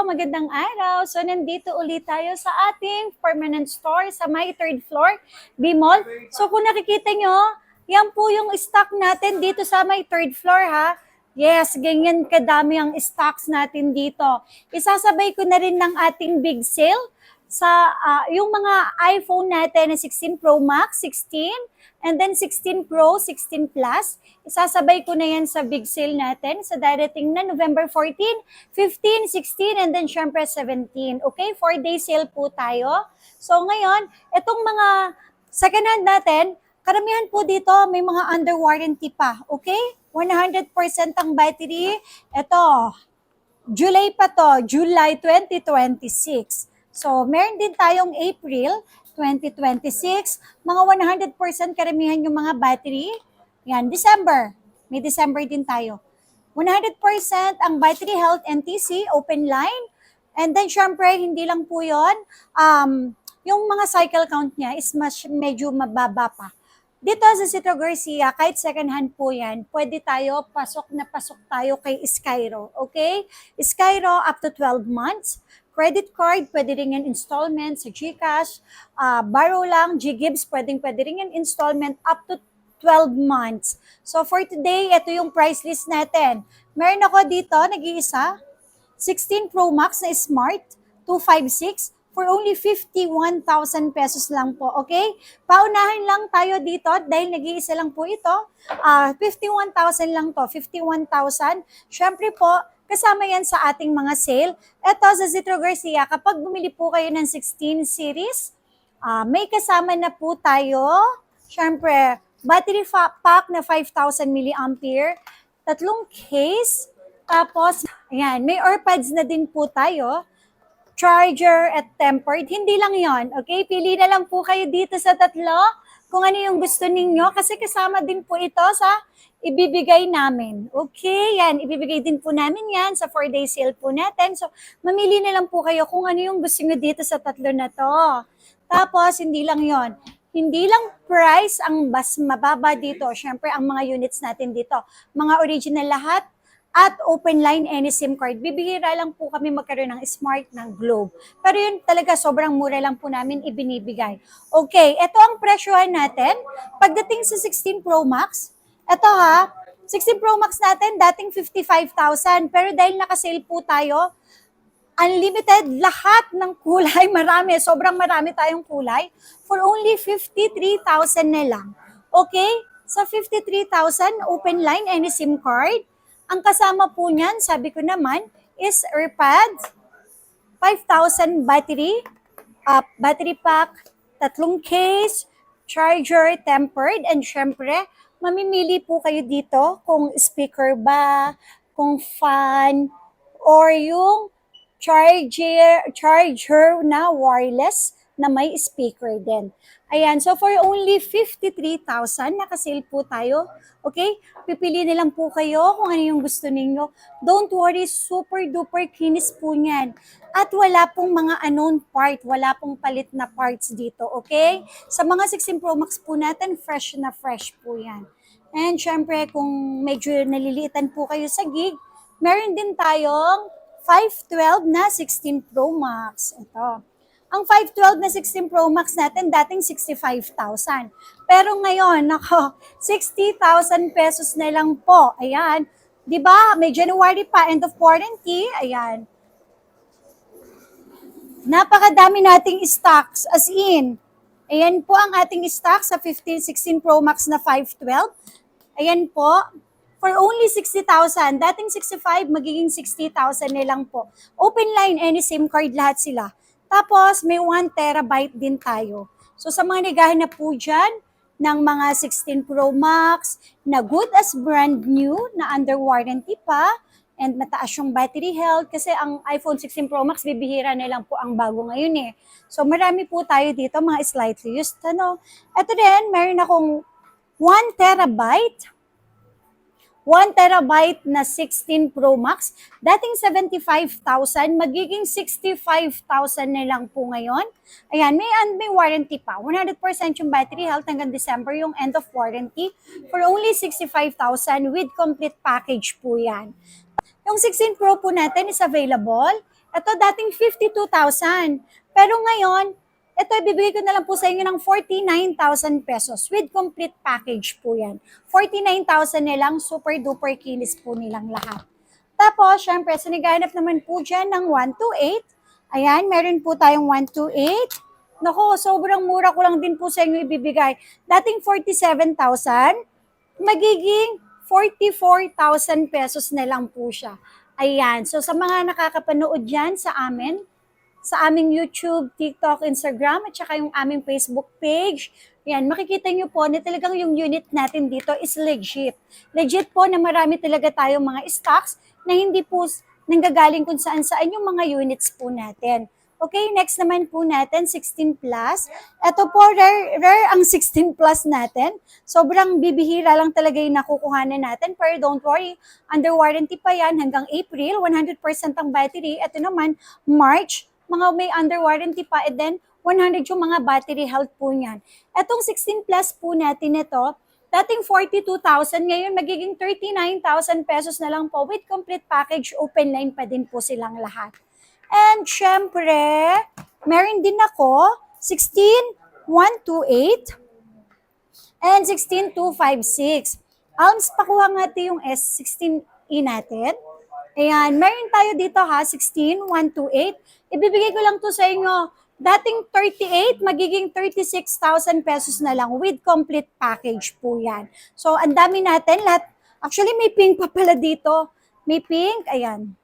magandang araw. So nandito ulit tayo sa ating permanent store sa my third floor, B-Mall. So kung nakikita nyo, yan po yung stock natin dito sa my third floor ha. Yes, ganyan kadami ang stocks natin dito. Isasabay ko na rin ng ating big sale sa yung mga iPhone natin na 16 Pro Max, 16, and then 16 Pro, 16 Plus. Isasabay ko na yan sa big sale natin sa darating na November 14, 15, 16, and then syempre 17. Okay, 4-day sale po tayo. So ngayon, itong mga second hand natin, karamihan po dito may mga under warranty pa. Okay, 100% ang battery. Ito, July pa to, July 2026. So, meron din tayong April 2026. Mga 100% karamihan yung mga battery. Yan, December. May December din tayo. 100% ang battery health NTC, open line. And then, syempre, hindi lang po yun. Yung mga cycle count niya is medyo mababa pa. Dito sa Citro Garcia, kahit second hand po yan, pwede tayo, pasok na pasok tayo kay Skyro. Okay? Skyro up to 12 months. Credit card, pwede rin yan installment sa GCash. Borrow lang, GGibs, pwede rin yan installment up to 12 months. So for today, ito yung price list natin. Meron ako dito, nag-iisa, 16 Pro Max na Smart, 256, for only 51,000 pesos lang po, okay? Paunahin lang tayo dito dahil nag-iisa lang po ito. 51,000 lang to, 51,000. Syempre po, kasama yan sa ating mga sale. Ito sa Citro Garcia, kapag bumili po kayo ng 16 series, may kasama na po tayo. Syempre, battery pack na 5,000 mAh, tatlong case, tapos, ayan, may AirPods na din po tayo, charger at tempered. Hindi lang yon, okay? Pili na lang po kayo dito sa tatlo kung ano yung gusto ninyo kasi kasama din po ito sa ibibigay namin. Okay, yan. Ibibigay din po namin yan sa 4-day sale po natin. So, mamili na lang po kayo kung ano yung gusto nyo dito sa tatlo na to. Tapos, hindi lang yon. Hindi lang price ang mas mababa dito. Siyempre, ang mga units natin dito. Mga original lahat. At open line any SIM card. Bibihira lang po kami magkaroon ng Smart ng Globe. Pero yun talaga sobrang mura lang po namin ibinibigay. Okay, ito ang presyohan natin. Pagdating sa 16 Pro Max, ito ha, 16 Pro Max natin dating 55,000. Pero dahil nakasale po tayo, unlimited lahat ng kulay, marami, sobrang marami tayong kulay, for only 53,000 na lang. Okay, sa 53,000, open line any SIM card. Ang kasama po niyan, sabi ko naman, is AirPods, 5,000 battery, battery pack, tatlong case, charger, tempered, and syempre, mamimili po kayo dito kung speaker ba, kung fan, or yung charger na wireless na may speaker din. Ayan, so for only 53,000, nakasale po tayo. Okay? Pipili na lang po kayo kung ano yung gusto ninyo. Don't worry, super duper kinis po niyan. At wala pong mga unknown part, wala pong palit na parts dito, okay? Sa mga 16 Pro Max po natin, fresh na fresh po yan. And syempre, kung medyo naliliitan po kayo sa gig, meron din tayong 512 na 16 Pro Max. Ito. Ang 512 na 16 Pro Max natin dating 65,000. Pero ngayon, nako, 60,000 pesos na lang po. Ayan. 'Di ba? May January pa, end of warranty. Ayan. Napakadami nating stocks as in. Ayan po ang ating stock sa 15, 16 Pro Max na 512. Ayan po. For only 60,000. Dating 65, magiging 60,000 na lang po. Open line, any SIM card, lahat sila. Tapos, may 1 terabyte din tayo. So, sa mga naghahanap po dyan ng mga 16 Pro Max na good as brand new, na under warranty pa, and mataas yung battery health, kasi ang iPhone 16 Pro Max, bibihira na lang po ang bago ngayon eh. So, marami po tayo dito, mga slightly used. Ito din, meron akong 1 terabyte, 1 terabyte na 16 Pro Max, dating 75,000, magiging 65,000 na lang po ngayon. Ayan, may warranty pa. 100% yung battery health hanggang December yung end of warranty for only 65,000 with complete package po yan. Yung 16 Pro po natin is available. Ito dating 52,000. Pero ngayon, ito ibibigay ko na lang po sa inyo ng 49,000 pesos with complete package po yan. 49,000 nilang super duper kinis po nilang lahat. Tapos, syempre, siniganap naman po dyan ng 128. Ayan, meron po tayong 128. Naku, sobrang mura ko lang din po sa inyo ibibigay. Dating 47,000, magiging 44,000 pesos na lang po siya. Ayan, so sa mga nakakapanood dyan sa amin, sa aming YouTube, TikTok, Instagram, at saka yung aming Facebook page. Yan, makikita nyo po na talagang yung unit natin dito is legit. Legit po na marami talaga tayong mga stocks na hindi po nanggagaling kung saan-saan yung mga units po natin. Okay, next naman po natin, 16 plus. Ito po, rare ang 16 plus natin. Sobrang bibihira lang talaga yung nakukuhanan natin. Pero don't worry, under warranty pa yan hanggang April, 100% ang battery. Ito naman, March, mga may under warranty pa, and then 100 yung mga battery health po niyan. Etong 16 plus po natin ito, dating 42,000, ngayon magiging 39,000 pesos na lang po with complete package, open line pa din po silang lahat. And syempre, meron din ako 16,128 and 16,256. Alms, pakuha nga ito yung S16E natin. Ayan, meron tayo dito ha, 16,128. Ibibigay ko lang to sa inyo. Dating 38, magiging 36,000 pesos na lang with complete package po yan. So, ang dami natin. Lahat, actually, may pink pa pala dito. May pink, ayan.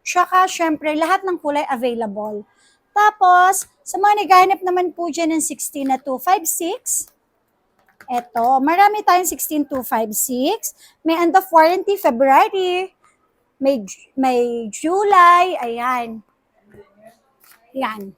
Tsaka, syempre, lahat ng kulay available. Tapos, sa mga naghahanap naman po dyan ng 16 na 256, eto, marami tayong 16,256. May end of warranty, February. May July, ayan. Yan.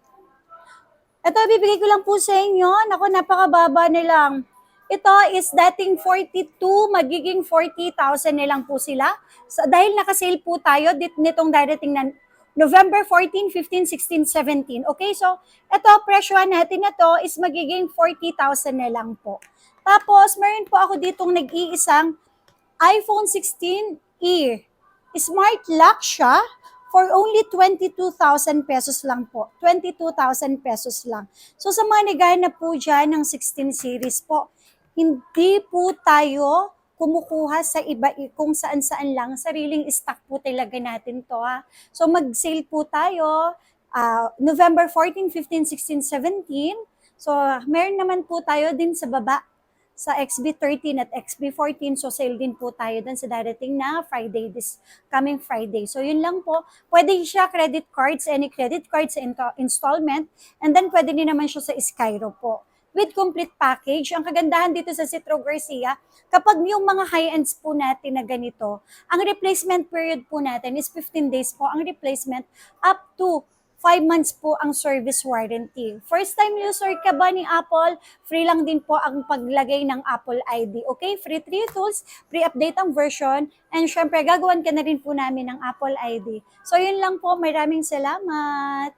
Ito, bibigay ko lang po sa inyo. Naku, napakababa nilang. Ito is dating 42, magiging 40,000 nilang po sila. So, dahil nakasale po tayo nitong darating na November 14, 15, 16, 17. Okay, so ito, presyohan natin na to is magiging 40,000 na lang po. Tapos, meron po ako ditong nag-iisang iPhone 16e. Smart lock siya for only 22,000 pesos lang po. 22,000 pesos lang. So sa mga naghahanap po dyan ng 16 series po, hindi po tayo kumukuha sa iba kung saan-saan lang. Sariling stock po talaga natin to ha. So mag-sale po tayo November 14, 15, 16, 17. So meron naman po tayo din sa baba sa XB13 at XB14. So, sale din po tayo dun sa darating na Friday, this coming Friday. So, yun lang po. Pwede siya credit cards, any credit cards installment, and then pwede din naman siya sa Skyro po. With complete package, ang kagandahan dito sa Citro Garcia, kapag yung mga high-ends po natin na ganito, ang replacement period po natin is 15 days po ang replacement up to 5 months po ang service warranty. First time user ka ba ni Apple? Free lang din po ang paglagay ng Apple ID. Okay? Free 3 tools, pre-update ang version, and syempre gagawan ka na rin po namin ng Apple ID. So yun lang po. Maraming salamat.